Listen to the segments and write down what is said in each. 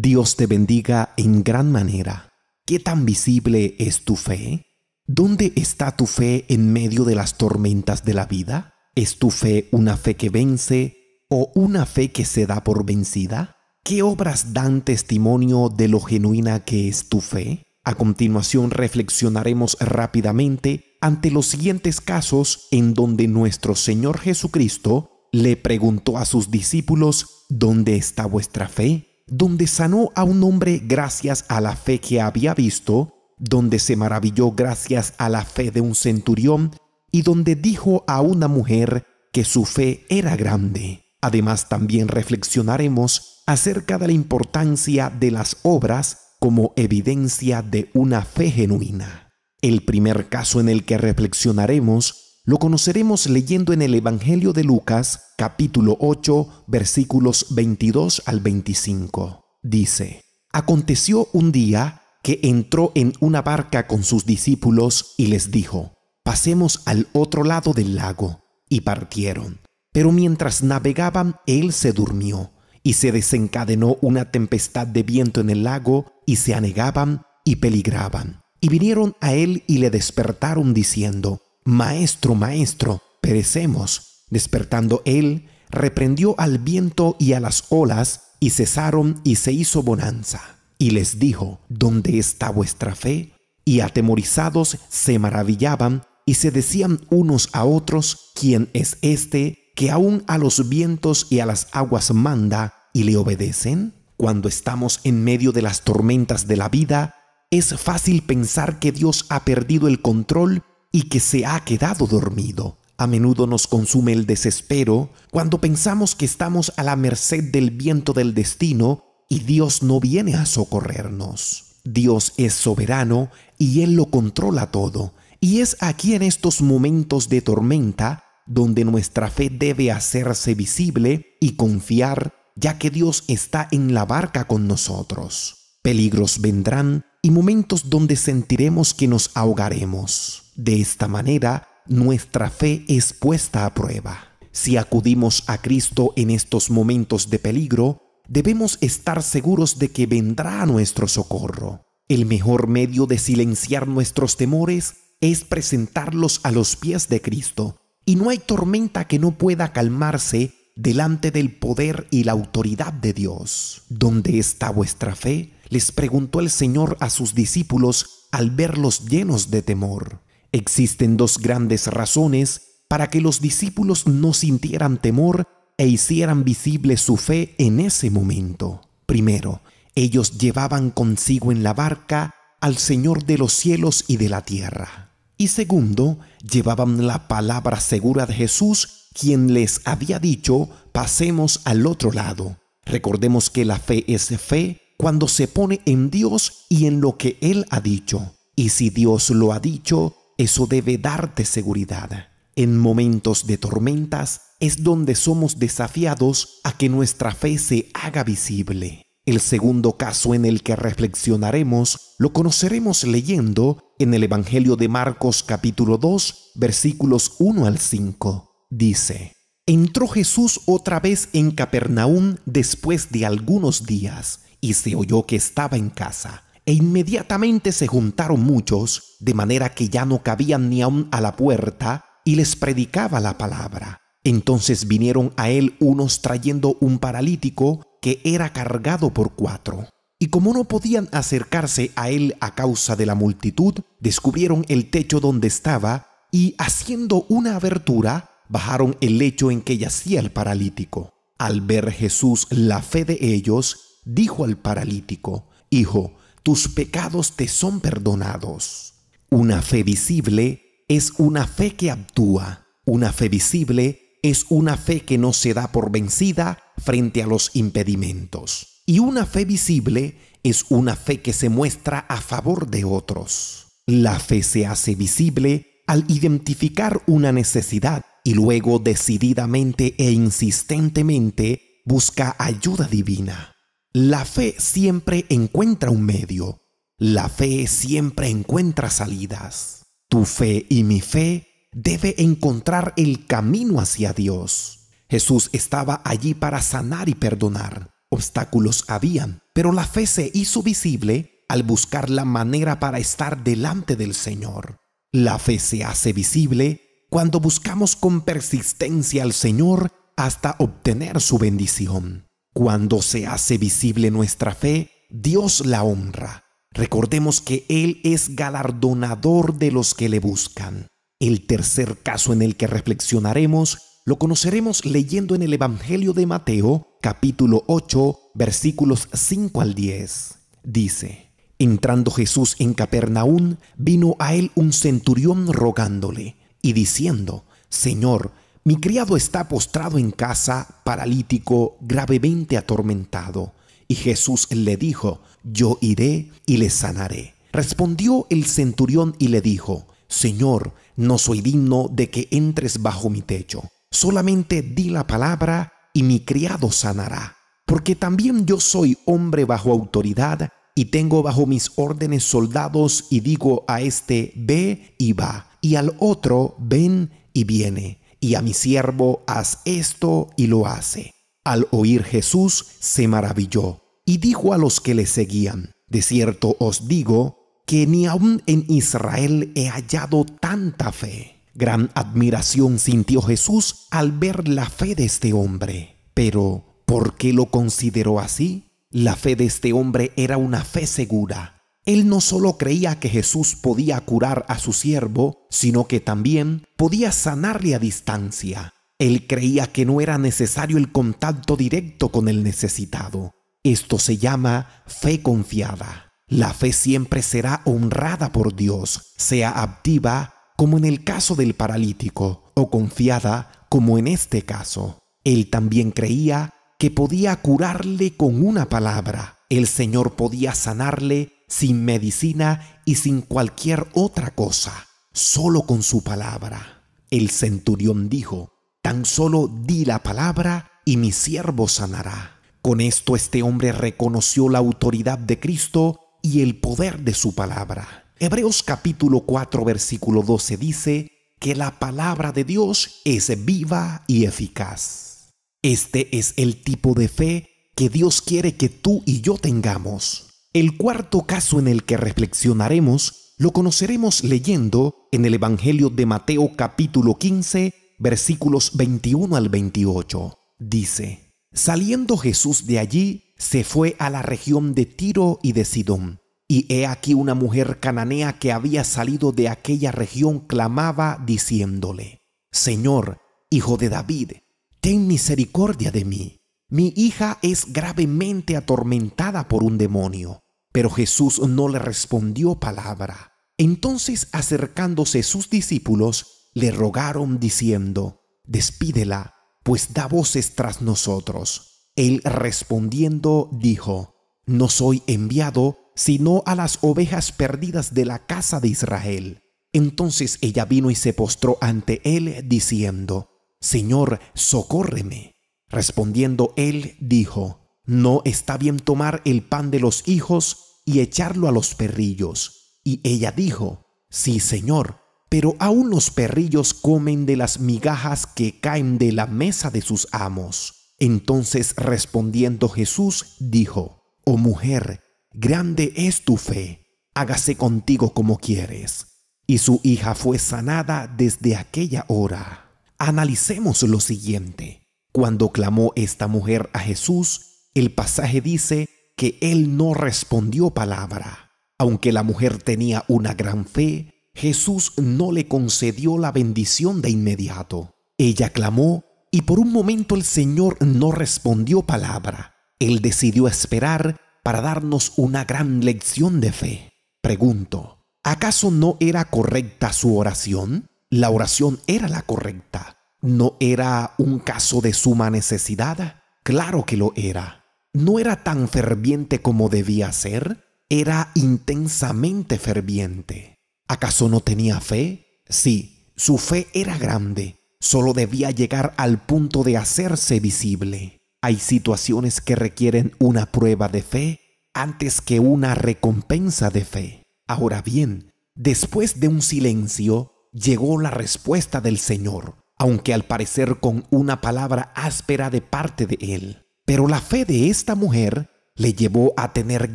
Dios te bendiga en gran manera. ¿Qué tan visible es tu fe? ¿Dónde está tu fe en medio de las tormentas de la vida? ¿Es tu fe una fe que vence o una fe que se da por vencida? ¿Qué obras dan testimonio de lo genuina que es tu fe? A continuación reflexionaremos rápidamente ante los siguientes casos en donde nuestro Señor Jesucristo le preguntó a sus discípulos: ¿dónde está vuestra fe? Donde sanó a un hombre gracias a la fe que había visto, donde se maravilló gracias a la fe de un centurión y donde dijo a una mujer que su fe era grande. Además, también reflexionaremos acerca de la importancia de las obras como evidencia de una fe genuina. El primer caso en el que reflexionaremos lo conoceremos leyendo en el Evangelio de Lucas, capítulo 8, versículos 22 al 25. Dice: Aconteció un día que entró en una barca con sus discípulos y les dijo: pasemos al otro lado del lago. Y partieron. Pero mientras navegaban, él se durmió, y se desencadenó una tempestad de viento en el lago, y se anegaban y peligraban. Y vinieron a él y le despertaron diciendo: Maestro, maestro, perecemos. Despertando él, reprendió al viento y a las olas, y cesaron, y se hizo bonanza. Y les dijo: ¿dónde está vuestra fe? Y atemorizados se maravillaban, y se decían unos a otros: ¿quién es este que aún a los vientos y a las aguas manda y le obedecen? Cuando estamos en medio de las tormentas de la vida, es fácil pensar que Dios ha perdido el control y que se ha quedado dormido. A menudo nos consume el desespero cuando pensamos que estamos a la merced del viento del destino y Dios no viene a socorrernos. Dios es soberano y Él lo controla todo. Y es aquí en estos momentos de tormenta donde nuestra fe debe hacerse visible y confiar, ya que Dios está en la barca con nosotros. Peligros vendrán y momentos donde sentiremos que nos ahogaremos. De esta manera, nuestra fe es puesta a prueba. Si acudimos a Cristo en estos momentos de peligro, debemos estar seguros de que vendrá a nuestro socorro. El mejor medio de silenciar nuestros temores es presentarlos a los pies de Cristo, y no hay tormenta que no pueda calmarse delante del poder y la autoridad de Dios. ¿Dónde está vuestra fe?, les preguntó el Señor a sus discípulos al verlos llenos de temor. Existen dos grandes razones para que los discípulos no sintieran temor e hicieran visible su fe en ese momento. Primero, ellos llevaban consigo en la barca al Señor de los cielos y de la tierra. Y segundo, llevaban la palabra segura de Jesús, quien les había dicho: pasemos al otro lado. Recordemos que la fe es fe cuando se pone en Dios y en lo que Él ha dicho. Y si Dios lo ha dicho, eso debe darte seguridad. En momentos de tormentas es donde somos desafiados a que nuestra fe se haga visible. El segundo caso en el que reflexionaremos lo conoceremos leyendo en el Evangelio de Marcos capítulo 2, versículos 1 al 5. Dice: Entró Jesús otra vez en Capernaum después de algunos días, y se oyó que estaba en casa. E inmediatamente se juntaron muchos, de manera que ya no cabían ni aun a la puerta, y les predicaba la palabra. Entonces vinieron a él unos trayendo un paralítico que era cargado por 4. Y como no podían acercarse a él a causa de la multitud, descubrieron el techo donde estaba, y haciendo una abertura, bajaron el lecho en que yacía el paralítico. Al ver Jesús la fe de ellos, dijo al paralítico: Hijo, tus pecados te son perdonados. Una fe visible es una fe que actúa. Una fe visible es una fe que no se da por vencida frente a los impedimentos. Y una fe visible es una fe que se muestra a favor de otros. La fe se hace visible al identificar una necesidad y luego decididamente e insistentemente busca ayuda divina. La fe siempre encuentra un medio. La fe siempre encuentra salidas. Tu fe y mi fe debe encontrar el camino hacia Dios. Jesús estaba allí para sanar y perdonar. Obstáculos habían, pero la fe se hizo visible al buscar la manera para estar delante del Señor. La fe se hace visible cuando buscamos con persistencia al Señor hasta obtener su bendición. Cuando se hace visible nuestra fe, Dios la honra. Recordemos que Él es galardonador de los que le buscan. El tercer caso en el que reflexionaremos lo conoceremos leyendo en el Evangelio de Mateo, capítulo 8, versículos 5 al 10. Dice: entrando Jesús en Capernaum, vino a él un centurión rogándole y diciendo: Señor, mi criado está postrado en casa, paralítico, gravemente atormentado. Y Jesús le dijo: yo iré y le sanaré. Respondió el centurión y le dijo: Señor, no soy digno de que entres bajo mi techo. Solamente di la palabra y mi criado sanará. Porque también yo soy hombre bajo autoridad y tengo bajo mis órdenes soldados, y digo a este: ve y va, y al otro: ven y viene, y a mi siervo: haz esto, y lo hace. Al oír Jesús se maravilló y dijo a los que le seguían: de cierto os digo que ni aun en Israel he hallado tanta fe. Gran admiración sintió Jesús al ver la fe de este hombre. Pero, ¿por qué lo consideró así? La fe de este hombre era una fe segura. Él no solo creía que Jesús podía curar a su siervo, sino que también podía sanarle a distancia. Él creía que no era necesario el contacto directo con el necesitado. Esto se llama fe confiada. La fe siempre será honrada por Dios, sea activa, como en el caso del paralítico, o confiada, como en este caso. Él también creía que podía curarle con una palabra. El Señor podía sanarle sin medicina y sin cualquier otra cosa, solo con su palabra. El centurión dijo: tan solo di la palabra y mi siervo sanará. Con esto este hombre reconoció la autoridad de Cristo y el poder de su palabra. Hebreos capítulo 4 versículo 12 dice que la palabra de Dios es viva y eficaz. Este es el tipo de fe que Dios quiere que tú y yo tengamos. El cuarto caso en el que reflexionaremos lo conoceremos leyendo en el Evangelio de Mateo capítulo 15 versículos 21 al 28. Dice: saliendo Jesús de allí, se fue a la región de Tiro y de Sidón. Y he aquí una mujer cananea que había salido de aquella región clamaba diciéndole: Señor, Hijo de David, ten misericordia de mí. Mi hija es gravemente atormentada por un demonio. Pero Jesús no le respondió palabra. Entonces, acercándose sus discípulos, le rogaron diciendo: despídela, pues da voces tras nosotros. Él respondiendo dijo: no soy enviado sino a las ovejas perdidas de la casa de Israel. Entonces ella vino y se postró ante él diciendo: Señor, socórreme. Respondiendo él dijo: no está bien tomar el pan de los hijos y echarlo a los perrillos. Y ella dijo: sí, Señor, pero aún los perrillos comen de las migajas que caen de la mesa de sus amos. Entonces respondiendo Jesús dijo: oh mujer, grande es tu fe, hágase contigo como quieres. Y su hija fue sanada desde aquella hora. Analicemos lo siguiente. Cuando clamó esta mujer a Jesús, el pasaje dice que él no respondió palabra. Aunque la mujer tenía una gran fe, Jesús no le concedió la bendición de inmediato. Ella clamó y por un momento el Señor no respondió palabra. Él decidió esperar para darnos una gran lección de fe. Pregunto, ¿acaso no era correcta su oración? La oración era la correcta. ¿No era un caso de suma necesidad? Claro que lo era. ¿No era tan ferviente como debía ser? Era intensamente ferviente. ¿Acaso no tenía fe? Sí, su fe era grande. Solo debía llegar al punto de hacerse visible. Hay situaciones que requieren una prueba de fe antes que una recompensa de fe. Ahora bien, después de un silencio, llegó la respuesta del Señor, aunque al parecer con una palabra áspera de parte de él. Pero la fe de esta mujer le llevó a tener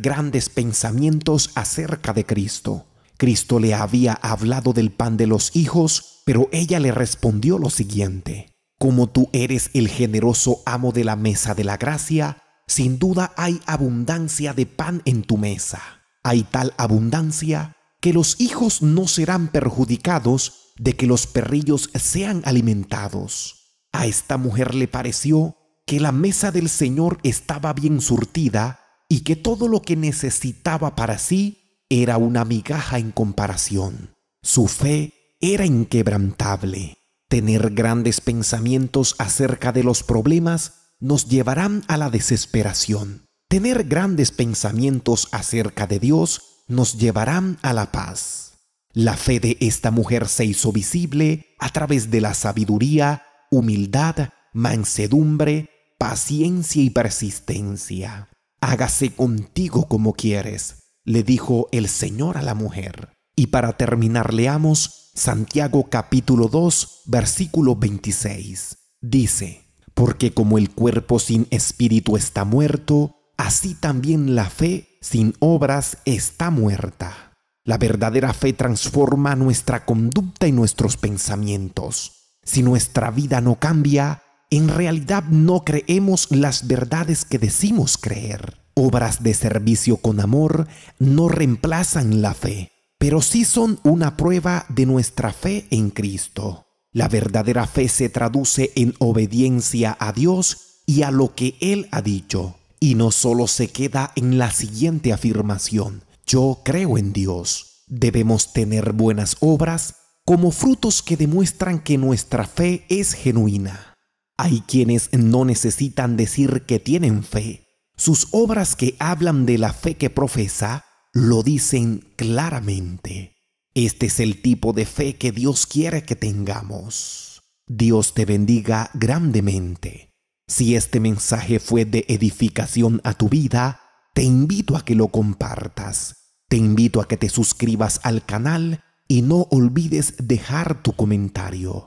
grandes pensamientos acerca de Cristo. Cristo le había hablado del pan de los hijos, pero ella le respondió lo siguiente: como tú eres el generoso amo de la mesa de la gracia, sin duda hay abundancia de pan en tu mesa. Hay tal abundancia que los hijos no serán perjudicados de que los perrillos sean alimentados. A esta mujer le pareció que la mesa del Señor estaba bien surtida y que todo lo que necesitaba para sí era una migaja en comparación. Su fe era inquebrantable. Tener grandes pensamientos acerca de los problemas nos llevarán a la desesperación. Tener grandes pensamientos acerca de Dios nos llevarán a la paz. La fe de esta mujer se hizo visible a través de la sabiduría, humildad, mansedumbre, paciencia y persistencia. Hágase contigo como quieres, le dijo el Señor a la mujer. Y para terminar, leamos Santiago capítulo 2, versículo 26. Dice: porque como el cuerpo sin espíritu está muerto, así también la fe sin obras está muerta. La verdadera fe transforma nuestra conducta y nuestros pensamientos. Si nuestra vida no cambia, en realidad no creemos las verdades que decimos creer. Obras de servicio con amor no reemplazan la fe, pero sí son una prueba de nuestra fe en Cristo. La verdadera fe se traduce en obediencia a Dios y a lo que Él ha dicho. Y no solo se queda en la siguiente afirmación: yo creo en Dios. Debemos tener buenas obras como frutos que demuestran que nuestra fe es genuina. Hay quienes no necesitan decir que tienen fe. Sus obras que hablan de la fe que profesa lo dicen claramente. Este es el tipo de fe que Dios quiere que tengamos. Dios te bendiga grandemente. Si este mensaje fue de edificación a tu vida, te invito a que lo compartas. Te invito a que te suscribas al canal y no olvides dejar tu comentario.